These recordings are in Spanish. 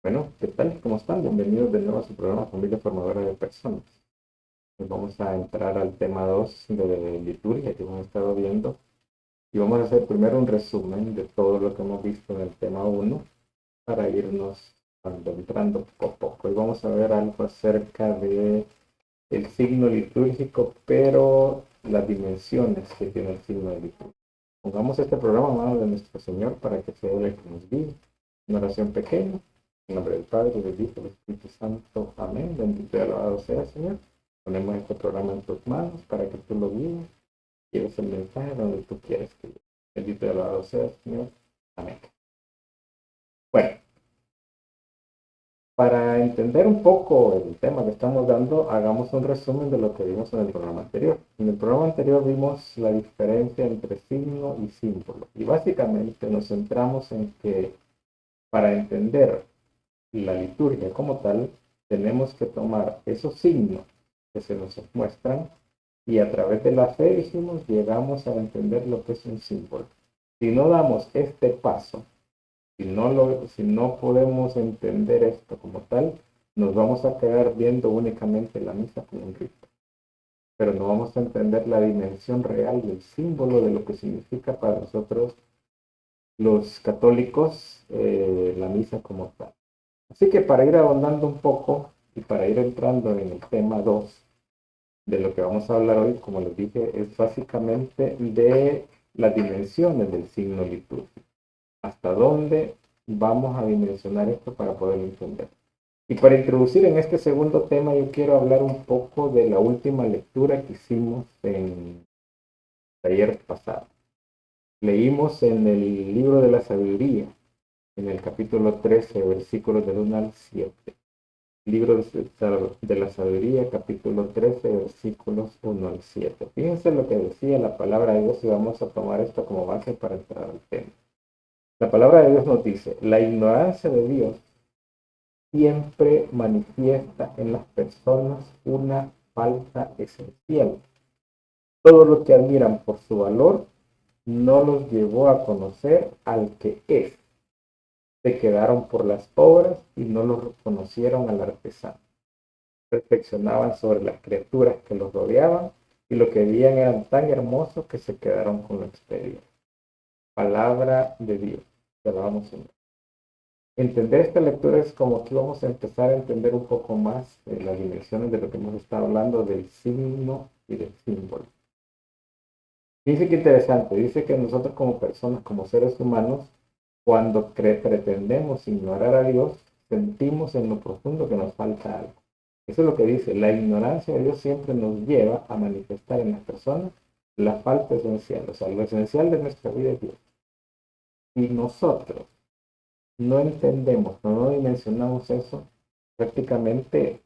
Bueno, ¿qué tal? ¿Cómo están? Bienvenidos de nuevo a su programa Familia Formadora de Personas. Hoy vamos a entrar al tema 2 de liturgia que hemos estado viendo y vamos a hacer primero un resumen de todo lo que hemos visto en el tema uno para irnos entrando poco a poco. Hoy vamos a ver algo acerca de el signo litúrgico, pero las dimensiones que tiene el signo de liturgia. Pongamos este programa a mano de nuestro Señor para que sea Él el que nos guíe. Una oración pequeña. En nombre del Padre, del Hijo y del Espíritu Santo. Amén. Bendito y alabado sea, Señor. Ponemos este programa en tus manos para que tú lo guíes. Lleves el mensaje donde tú quieres que llegue. Bendito y alabado sea, Señor. Amén. Bueno, para entender un poco el tema que estamos dando, hagamos un resumen de lo que vimos en el programa anterior. En el programa anterior vimos la diferencia entre signo y símbolo. Y básicamente nos centramos en que para entender la liturgia como tal, tenemos que tomar esos signos que se nos muestran y a través de la fe, dijimos, llegamos a entender lo que es un símbolo. Si no damos este paso, si no podemos entender esto como tal, nos vamos a quedar viendo únicamente la misa como un rito, pero no vamos a entender la dimensión real del símbolo de lo que significa para nosotros los católicos la misa como tal. Así que para ir ahondando un poco y para ir entrando en el tema 2 de lo que vamos a hablar hoy, como les dije, es básicamente de las dimensiones del signo litúrgico. ¿Hasta dónde vamos a dimensionar esto para poder entender? Y para introducir en este segundo tema, yo quiero hablar un poco de la última lectura que hicimos en el taller pasado. Leímos en el libro de la sabiduría, en el capítulo 13, versículos del 1 al 7. Libro de la Sabiduría, capítulo 13, versículos 1 al 7. Fíjense lo que decía la palabra de Dios y vamos a tomar esto como base para entrar al tema. La palabra de Dios nos dice, la ignorancia de Dios siempre manifiesta en las personas una falta esencial. Todo lo que admiran por su valor no los llevó a conocer al que es. Se quedaron por las obras y no los reconocieron al artesano. Reflexionaban sobre las criaturas que los rodeaban y lo que veían eran tan hermosos que se quedaron con lo exterior. Palabra de Dios. Te alabamos, Señor. Entender esta lectura es como que vamos a empezar a entender un poco más las dimensiones de lo que hemos estado hablando del signo y del símbolo. Dice que interesante, dice que nosotros como personas, como seres humanos, cuando pretendemos ignorar a Dios, sentimos en lo profundo que nos falta algo. Eso es lo que dice, la ignorancia de Dios siempre nos lleva a manifestar en las personas la falta esencial, o sea, lo esencial de nuestra vida es Dios. Y nosotros no entendemos, no dimensionamos eso, prácticamente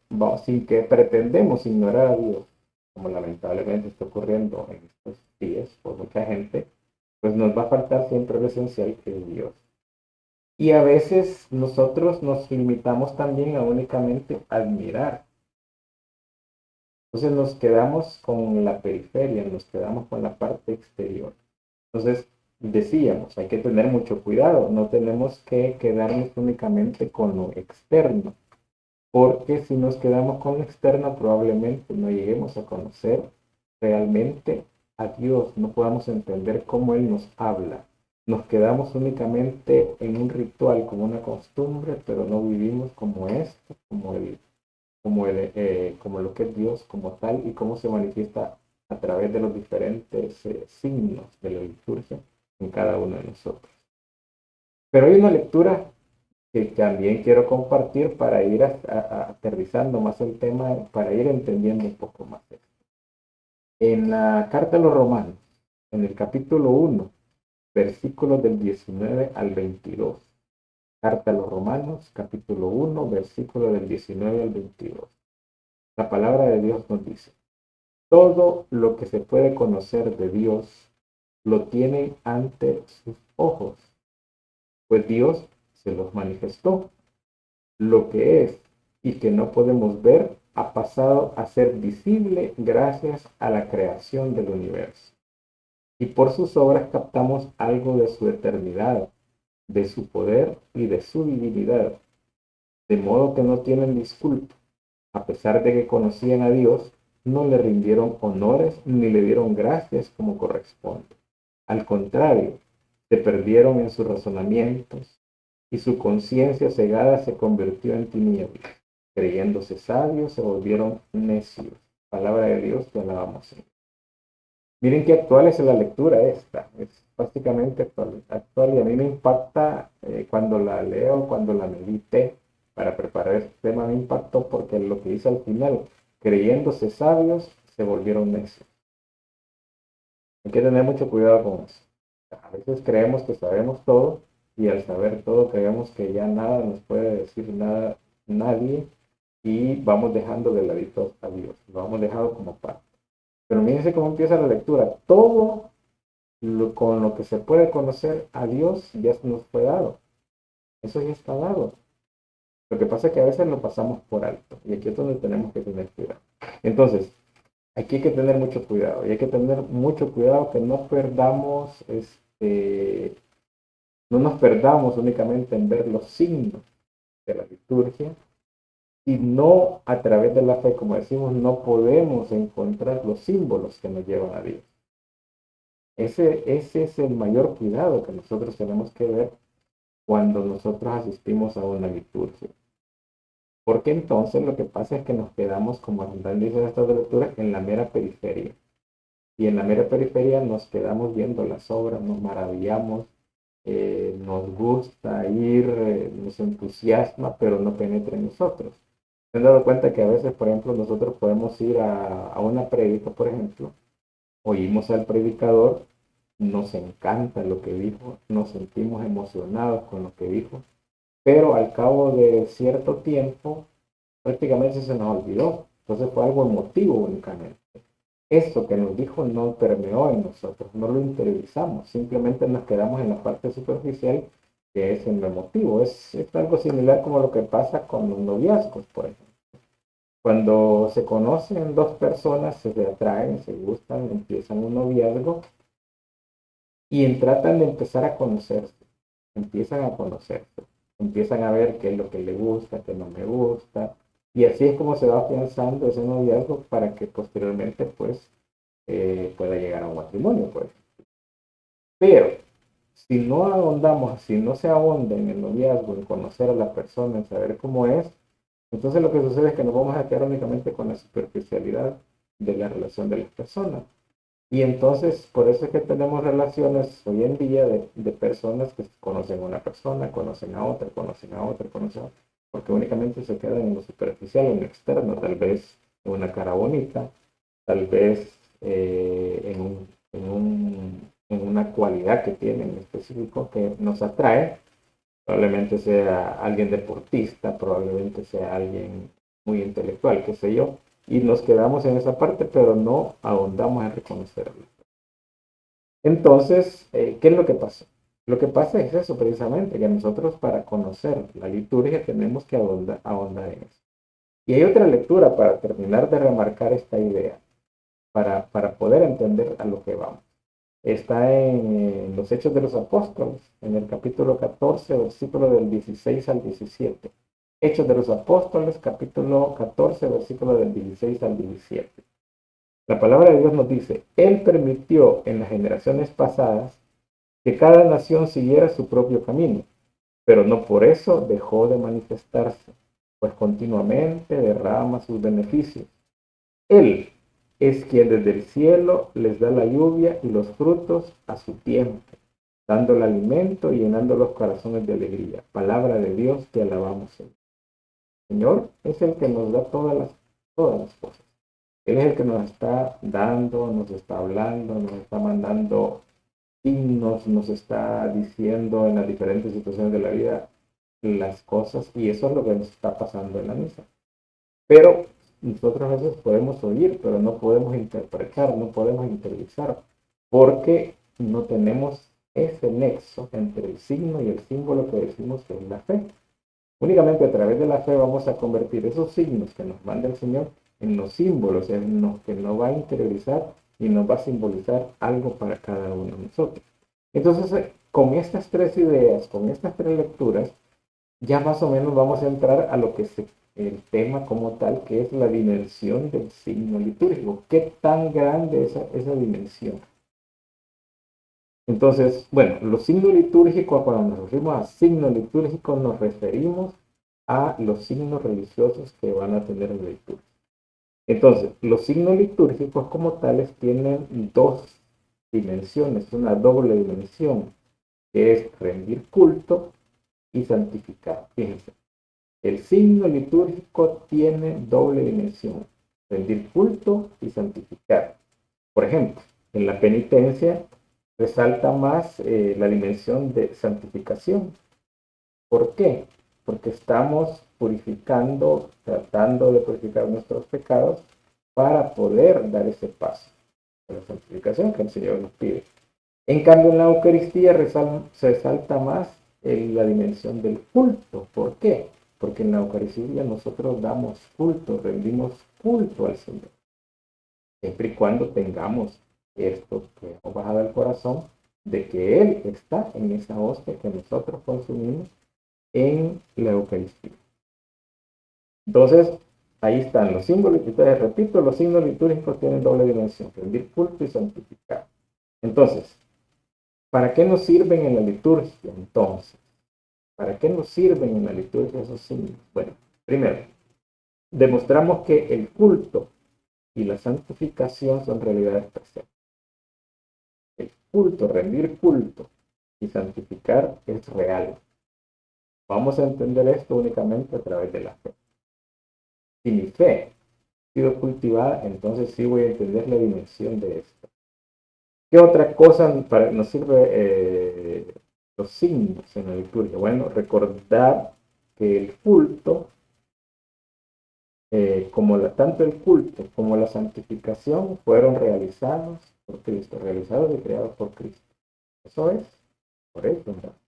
sin que pretendemos ignorar a Dios, como lamentablemente está ocurriendo en estos días por mucha gente, pues nos va a faltar siempre lo esencial que es Dios. Y a veces nosotros nos limitamos también a únicamente admirar. Entonces nos quedamos con la periferia, nos quedamos con la parte exterior. Entonces decíamos, hay que tener mucho cuidado, no tenemos que quedarnos únicamente con lo externo, porque si nos quedamos con lo externo probablemente no lleguemos a conocer realmente a Dios, no podamos entender cómo Él nos habla. Nos quedamos únicamente en un ritual, como una costumbre, pero no vivimos como esto, como lo que es Dios como tal y cómo se manifiesta a través de los diferentes signos de la liturgia en cada uno de nosotros. Pero hay una lectura que también quiero compartir para ir aterrizando más el tema, para ir entendiendo un poco más esto. En la carta a los romanos, en el capítulo 1, versículos del 19 al 22. Carta a los romanos, capítulo 1, versículo del 19 al 22. La palabra de Dios nos dice, todo lo que se puede conocer de Dios lo tienen ante sus ojos, pues Dios se los manifestó. Lo que es y que no podemos ver ha pasado a ser visible gracias a la creación del universo. Y por sus obras captamos algo de su eternidad, de su poder y de su divinidad. de modo que no tienen disculpa. A pesar de que conocían a Dios, no le rindieron honores ni le dieron gracias como corresponde. Al contrario, se perdieron en sus razonamientos y su conciencia cegada se convirtió en tinieblas. Creyéndose sabios, se volvieron necios. Palabra de Dios, te alabamos, Señor. Miren qué actual es la lectura esta. Es básicamente actual y a mí me impacta cuando la leo, cuando la medité para preparar este tema, me impactó porque lo que dice al final, creyéndose sabios, se volvieron necios. Hay que tener mucho cuidado con eso. A veces creemos que sabemos todo y al saber todo creemos que ya nada nos puede decir nada nadie y vamos dejando de ladito a Dios, lo vamos dejando como parte. Pero fíjense cómo empieza la lectura. Todo con lo que se puede conocer a Dios ya nos fue dado. Eso ya está dado. Lo que pasa es que a veces lo pasamos por alto y aquí es donde tenemos que tener cuidado. Entonces, aquí hay que tener mucho cuidado y hay que tener mucho cuidado que no perdamos, no nos perdamos únicamente en ver los signos de la liturgia y no a través de la fe, como decimos, no podemos encontrar los símbolos que nos llevan a Dios. Ese es el mayor cuidado que nosotros tenemos que ver cuando nosotros asistimos a una liturgia. Porque entonces lo que pasa es que nos quedamos, como también dice esta lectura, en la mera periferia. Y en la mera periferia nos quedamos viendo las obras, nos maravillamos, nos gusta ir, nos entusiasma, pero no penetra en nosotros. ¿Se han dado cuenta que a veces, por ejemplo, nosotros podemos ir a una prédica, por ejemplo, oímos al predicador, nos encanta lo que dijo, nos sentimos emocionados con lo que dijo, pero al cabo de cierto tiempo prácticamente se nos olvidó. Entonces fue algo emotivo únicamente. Esto que nos dijo no permeó en nosotros, no lo interiorizamos, simplemente nos quedamos en la parte superficial que es en lo emotivo. Es algo similar como lo que pasa con los noviazgos, por ejemplo. Cuando se conocen dos personas, se atraen, se gustan, empiezan un noviazgo y tratan de empezar a conocerse, empiezan a conocerse, empiezan a ver qué es lo que le gusta, qué no me gusta, y así es como se va afianzando ese noviazgo para que posteriormente pues pueda llegar a un matrimonio, pues. Pero si no ahondamos, si no se ahonda en el noviazgo, en conocer a la persona, en saber cómo es, entonces lo que sucede es que nos vamos a quedar únicamente con la superficialidad de la relación de las personas. Y entonces, por eso es que tenemos relaciones hoy en día de personas que conocen a una persona, conocen a otra, conocen a otra, conocen a otra, porque únicamente se quedan en lo superficial, en lo externo, tal vez en una cara bonita, tal vez en una cualidad que tienen en específico que nos atrae, probablemente sea alguien deportista, probablemente sea alguien muy intelectual, qué sé yo, y nos quedamos en esa parte, pero no ahondamos en reconocerlo. Entonces, ¿qué es lo que pasa? Lo que pasa es eso precisamente, que nosotros para conocer la liturgia tenemos que ahondar en eso. Y hay otra lectura para terminar de remarcar esta idea, para poder entender a lo que vamos. Está en los Hechos de los Apóstoles, en el capítulo 14, versículo del 16 al 17. Hechos de los Apóstoles, capítulo 14, versículo del 16 al 17. La palabra de Dios nos dice, Él permitió en las generaciones pasadas que cada nación siguiera su propio camino, pero no por eso dejó de manifestarse, pues continuamente derrama sus beneficios. Él es quien desde el cielo les da la lluvia y los frutos a su tiempo, dando el alimento y llenando los corazones de alegría. Palabra de Dios, te alabamos, Señor. Señor es el que nos da todas las cosas. Él es el que nos está dando, nos está hablando, nos está mandando signos, nos está diciendo en las diferentes situaciones de la vida las cosas y eso es lo que nos está pasando en la misa. Pero nosotros a veces podemos oír, pero no podemos interpretar, no podemos interiorizar, porque no tenemos ese nexo entre el signo y el símbolo que decimos que es la fe. Únicamente a través de la fe vamos a convertir esos signos que nos manda el Señor en los símbolos, en los que nos va a interiorizar y nos va a simbolizar algo para cada uno de nosotros. Entonces, con estas tres ideas, con estas tres lecturas, ya más o menos vamos a entrar a lo que es el tema como tal, que es la dimensión del signo litúrgico. ¿Qué tan grande es esa dimensión? Entonces, bueno, los signos litúrgicos, cuando nos referimos a signos litúrgicos, nos referimos a los signos religiosos que van a tener en la liturgia. Entonces, los signos litúrgicos como tales tienen dos dimensiones, una doble dimensión, que es rendir culto y santificar. Fíjense, el signo litúrgico tiene doble dimensión, rendir culto y santificar. Por ejemplo, en la penitencia resalta más la dimensión de santificación. ¿Por qué? Porque estamos purificando, tratando de purificar nuestros pecados para poder dar ese paso de la santificación que el Señor nos pide. En cambio, en la Eucaristía se resalta más la dimensión del culto. ¿Por qué? Porque en la Eucaristía nosotros damos culto, rendimos culto al Señor. Siempre y cuando tengamos esto que hemos bajado al corazón, de que Él está en esa hostia que nosotros consumimos en la Eucaristía. Entonces, ahí están los símbolos. Entonces, repito, los signos litúrgicos tienen doble dimensión, rendir culto y santificar. Entonces, ¿para qué nos sirven en la liturgia? Entonces, ¿para qué nos sirven en la liturgia esos signos? Bueno, primero, demostramos que el culto y la santificación son realidades presentes. El culto, rendir culto y santificar es real. Vamos a entender esto únicamente a través de la fe. Si mi fe ha sido cultivada, entonces sí voy a entender la dimensión de esto. ¿Qué otra cosa nos sirve los signos en la liturgia? Bueno, recordar que el culto, tanto el culto como la santificación fueron realizados por Cristo, realizados y creados por Cristo. Eso es, por eso, ¿no?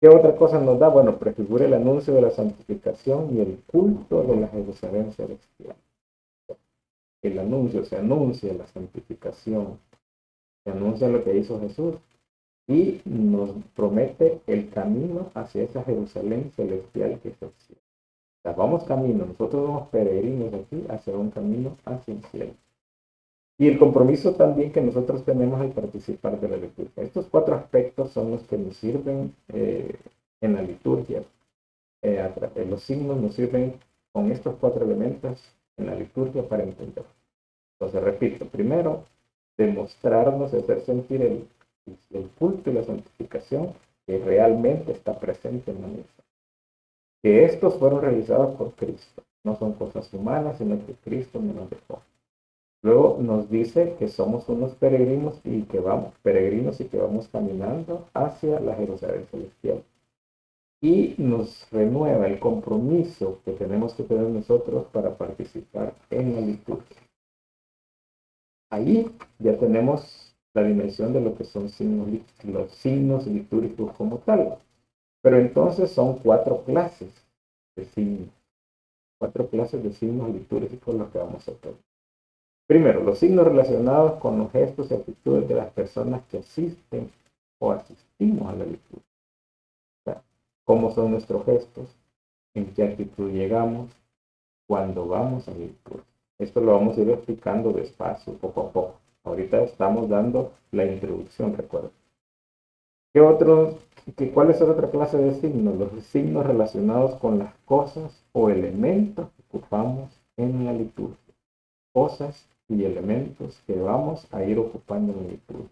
¿Qué otra cosa nos da? Bueno, prefigura el anuncio de la santificación y el culto de la Jerusalén celestial. El anuncio, se anuncia la santificación, se anuncia lo que hizo Jesús y nos promete el camino hacia esa Jerusalén celestial que es el cielo. O sea, vamos camino, nosotros somos peregrinos aquí hacia un camino hacia el cielo. Y el compromiso también que nosotros tenemos al participar de la liturgia. Estos cuatro aspectos son los que nos sirven en la liturgia. Los signos nos sirven con estos cuatro elementos en la liturgia para entender. Entonces, repito, primero, demostrarnos, hacer sentir el culto y la santificación que realmente está presente en la misa. Que estos fueron realizados por Cristo. No son cosas humanas, sino que Cristo nos los dejó. Luego nos dice que somos unos peregrinos y que vamos caminando hacia la Jerusalén celestial. Y nos renueva el compromiso que tenemos que tener nosotros para participar en la liturgia. Ahí ya tenemos la dimensión de lo que son los signos litúrgicos como tal. Pero entonces son cuatro clases de signos. Cuatro clases de signos litúrgicos los que vamos a tener. Primero, los signos relacionados con los gestos y actitudes de las personas que asisten o asistimos a la liturgia. O sea, ¿cómo son nuestros gestos? ¿En qué actitud llegamos? Cuando vamos a la liturgia. Esto lo vamos a ir explicando despacio, poco a poco. Ahorita estamos dando la introducción, recuerda. ¿Cuál es otra clase de signos? Los signos relacionados con las cosas o elementos que ocupamos en la liturgia. Cosas y elementos que vamos a ir ocupando en la liturgia.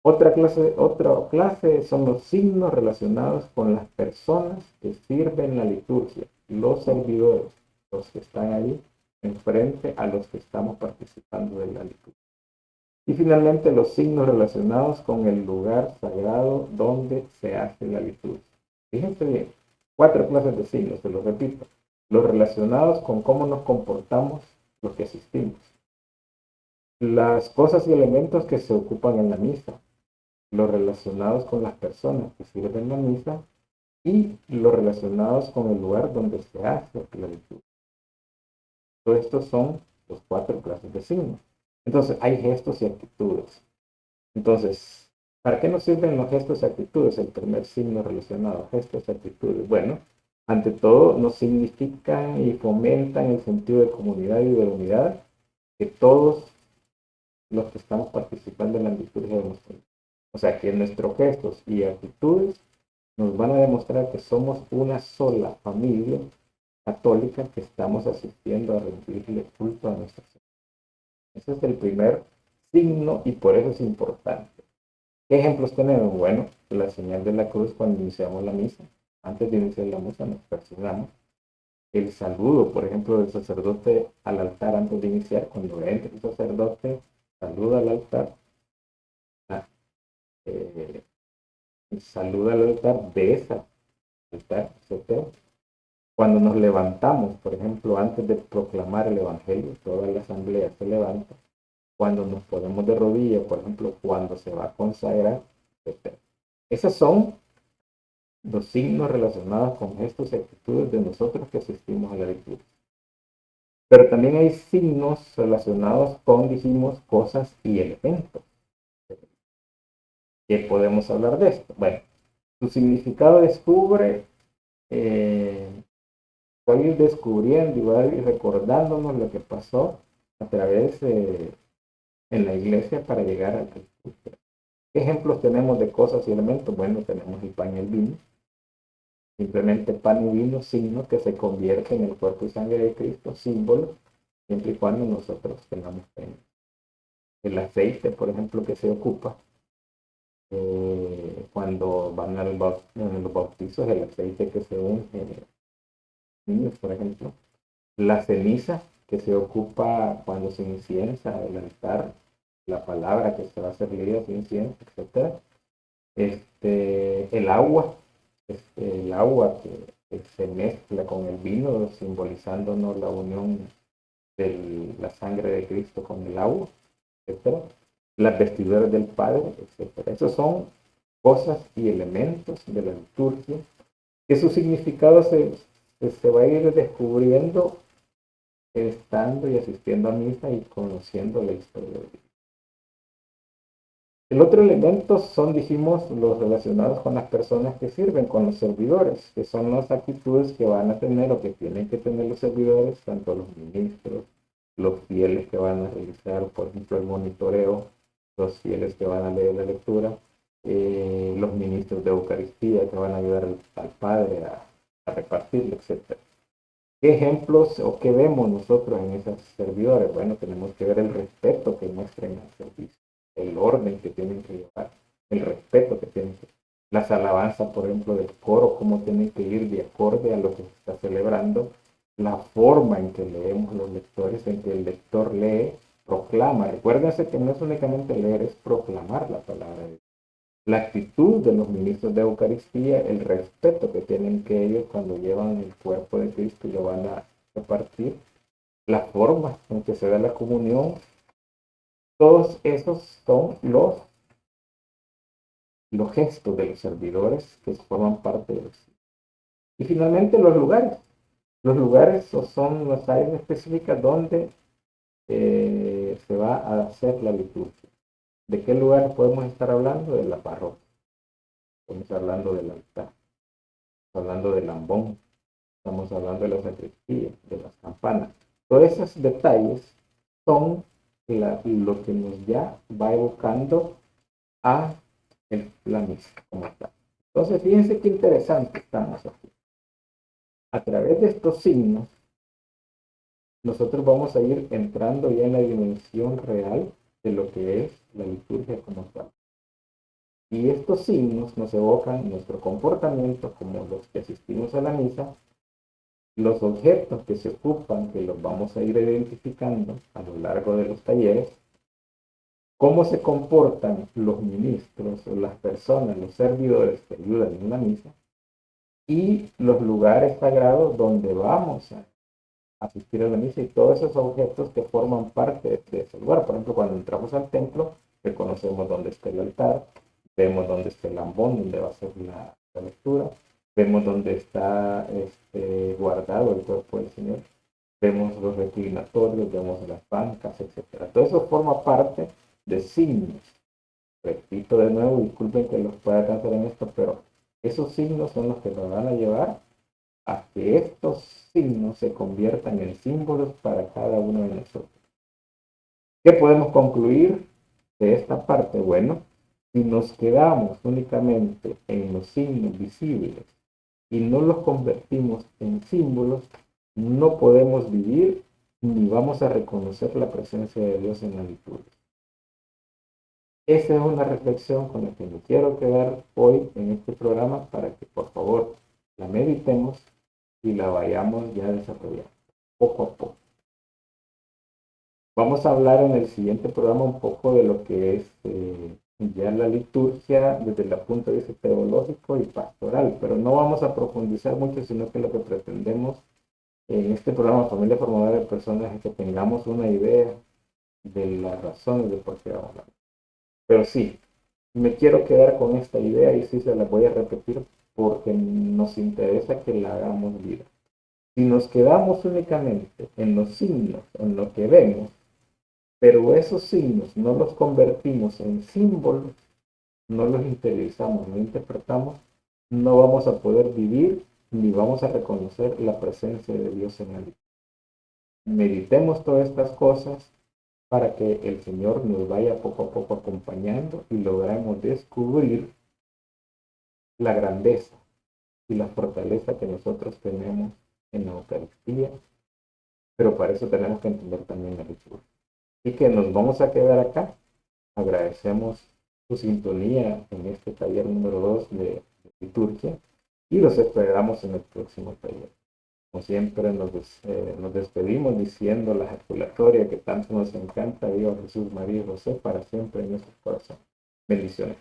Otra clase son los signos relacionados con las personas que sirven la liturgia, los servidores, los que están ahí enfrente a los que estamos participando de la liturgia. Y finalmente los signos relacionados con el lugar sagrado donde se hace la liturgia. Fíjense bien, cuatro clases de signos, se los repito. Los relacionados con cómo nos comportamos los que asistimos. Las cosas y elementos que se ocupan en la misa. Los relacionados con las personas que sirven la misa. Y los relacionados con el lugar donde se hace la liturgia. Todos estos son los cuatro clases de signos. Entonces, hay gestos y actitudes. Entonces, ¿Para qué nos sirven los gestos y actitudes? El primer signo relacionado, gestos y actitudes. Bueno, ante todo nos significan y fomentan el sentido de comunidad y de unidad que todos los que estamos participando en la liturgia de nuestro. O sea, que nuestros gestos y actitudes nos van a demostrar que somos una sola familia católica que estamos asistiendo a rendirle culto a nuestra Señora. Ese es el primer signo y por eso es importante. ¿Qué ejemplos tenemos? Bueno, la señal de la cruz cuando iniciamos la misa. Antes de iniciar la misa nos persignamos. El saludo, por ejemplo, del sacerdote al altar antes de iniciar, cuando entra el sacerdote, saluda al altar, eh, saluda al altar, besa al altar, etc. Cuando nos levantamos, por ejemplo, antes de proclamar el Evangelio, toda la asamblea se levanta. Cuando nos ponemos de rodillas, por ejemplo, cuando se va a consagrar, etc. Esos son los signos relacionados con gestos y actitudes de nosotros que asistimos a la liturgia. Pero también hay signos relacionados con, dijimos, cosas y elementos. ¿Qué podemos hablar de esto? Bueno, su significado descubre, va a ir descubriendo y va a ir recordándonos lo que pasó a través en la iglesia para llegar a la liturgia. ¿Qué ejemplos tenemos de cosas y elementos? Bueno, tenemos el pan y el vino. Simplemente pan y vino, signos que se convierten en el cuerpo y sangre de Cristo, símbolos, siempre y cuando nosotros tengamos fe. El aceite, por ejemplo, que se ocupa cuando van en los bautizos, el aceite que se unge, niños, por ejemplo. La ceniza que se ocupa cuando se inciensa el altar, la palabra que se va a hacer leída, se inciensa, etc. El agua que se mezcla con el vino, simbolizándonos la unión de la sangre de Cristo con el agua, etcétera. Las vestiduras del Padre, etcétera. Esos son cosas y elementos de la liturgia que su significado se va a ir descubriendo estando y asistiendo a misa y conociendo la historia de Dios. El otro elemento son, dijimos, los relacionados con las personas que sirven, con los servidores, que son las actitudes que van a tener o que tienen que tener los servidores, tanto los ministros, los fieles que van a realizar, por ejemplo, el monitoreo, los fieles que van a leer la lectura, los ministros de Eucaristía que van a ayudar al Padre a repartirlo, etc. ¿Qué ejemplos o qué vemos nosotros en esos servidores? Bueno, tenemos que ver el respeto que muestran al servicio, el orden que tienen que llevar, el respeto que tienen que, las alabanzas, por ejemplo, del coro, cómo tienen que ir de acorde a lo que se está celebrando, la forma en que leemos los lectores, en que el lector lee, proclama. Recuérdense que no es únicamente leer, es proclamar la palabra de Dios. La actitud de los ministros de Eucaristía, el respeto que tienen que ellos cuando llevan el cuerpo de Cristo y lo van a repartir, la forma en que se da la comunión, todos esos son los gestos de los servidores que forman parte de los. Y finalmente los lugares. Los lugares son las áreas específicas donde se va a hacer la liturgia. ¿De qué lugar podemos estar hablando? De la parroquia. Estamos hablando del altar. Estamos hablando del ambón. Estamos hablando de la sacristía, de las campanas. Todos esos detalles son lo que nos ya va evocando a la misa como tal. Entonces, fíjense qué interesante estamos aquí. A través de estos signos, nosotros vamos a ir entrando ya en la dimensión real de lo que es la liturgia como tal. Y estos signos nos evocan nuestro comportamiento como los que asistimos a la misa, los objetos que se ocupan, que los vamos a ir identificando a lo largo de los talleres, cómo se comportan los ministros o las personas, los servidores que ayudan en la misa, y los lugares sagrados donde vamos a asistir a la misa y todos esos objetos que forman parte de ese lugar. Por ejemplo, cuando entramos al templo, reconocemos dónde está el altar, vemos dónde está el ambón, donde va a ser la lectura, vemos dónde está guardado el cuerpo del Señor, vemos los reclinatorios, vemos las bancas, etc. Todo eso forma parte de signos repito de nuevo, disculpen que los pueda cansar en esto, pero esos signos son los que nos van a llevar a que estos signos se conviertan en símbolos para cada uno de nosotros. ¿Qué podemos concluir de esta parte? Bueno, si nos quedamos únicamente en los signos visibles y no los convertimos en símbolos, no podemos vivir ni vamos a reconocer la presencia de Dios en la liturgia. Esa es una reflexión con la que me quiero quedar hoy en este programa para que por favor la meditemos y la vayamos ya desarrollando poco a poco. Vamos a hablar en el siguiente programa un poco de lo que es ya la liturgia desde el punto de vista teológico y pastoral, pero no vamos a profundizar mucho, sino que lo que pretendemos en este programa Familia Formadora de Personas es que tengamos una idea de las razones de por qué vamos a hablar. Pero sí, me quiero quedar con esta idea y sí se la voy a repetir porque nos interesa que la hagamos vida. Si nos quedamos únicamente en los signos, en lo que vemos, pero esos signos no los convertimos en símbolos, no los interiorizamos, no interpretamos, no vamos a poder vivir ni vamos a reconocer la presencia de Dios en la vida. Meditemos todas estas cosas para que el Señor nos vaya poco a poco acompañando y logremos descubrir la grandeza y la fortaleza que nosotros tenemos en la Eucaristía, pero para eso tenemos que entender también la liturgia. Y que nos vamos a quedar acá. Agradecemos su sintonía en este taller número 2 de liturgia y los esperamos en el próximo taller. Como siempre nos despedimos diciendo la ejaculatoria que tanto nos encanta. Dios, Jesús, María y José para siempre en nuestros corazones. Bendiciones.